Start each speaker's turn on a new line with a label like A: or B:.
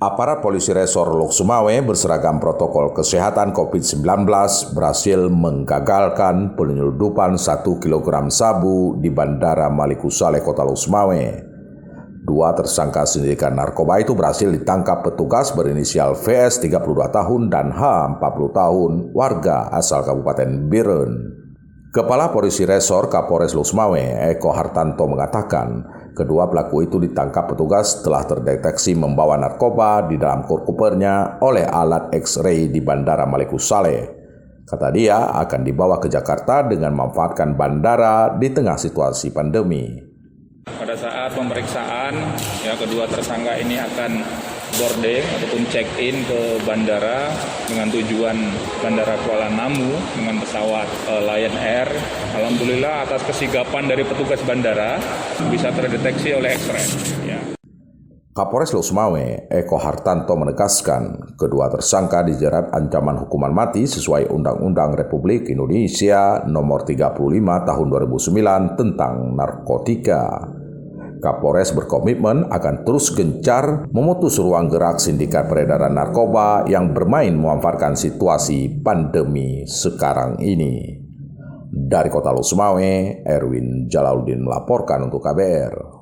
A: Aparat polisi resor Lok Sumawe berseragam protokol kesehatan COVID-19 berhasil menggagalkan penyeludupan 1 kg sabu di Bandara Malikusale, Kota Lok Sumawe. Dua tersangka sindikat narkoba itu berhasil ditangkap petugas berinisial VS 32 tahun dan H 40 tahun, warga asal Kabupaten Biren. Kepala Polisi Resor Kapolres Lok Sumawe, Eko Hartanto mengatakan, kedua pelaku itu ditangkap petugas setelah terdeteksi membawa narkoba di dalam kopernya oleh alat X-ray di Bandara Malikusale. Kata dia akan dibawa ke Jakarta dengan memanfaatkan bandara di tengah situasi pandemi.
B: Pada saat pemeriksaan, kedua tersangka ini akan boarding ataupun check-in ke bandara dengan tujuan Bandara Kuala Namu dengan pesawat Lion Air. Alhamdulillah atas kesigapan dari petugas bandara bisa terdeteksi oleh X-ray.
A: Kapolres Lok Sumawe, Eko Hartanto menegaskan kedua tersangka dijerat ancaman hukuman mati sesuai Undang-Undang Republik Indonesia Nomor 35 Tahun 2009 tentang narkotika. Kapolres berkomitmen akan terus gencar memutus ruang gerak sindikat peredaran narkoba yang bermain memanfaatkan situasi pandemi sekarang ini. Dari Kota Lok Sumawe, Erwin Jalaluddin melaporkan untuk KBR.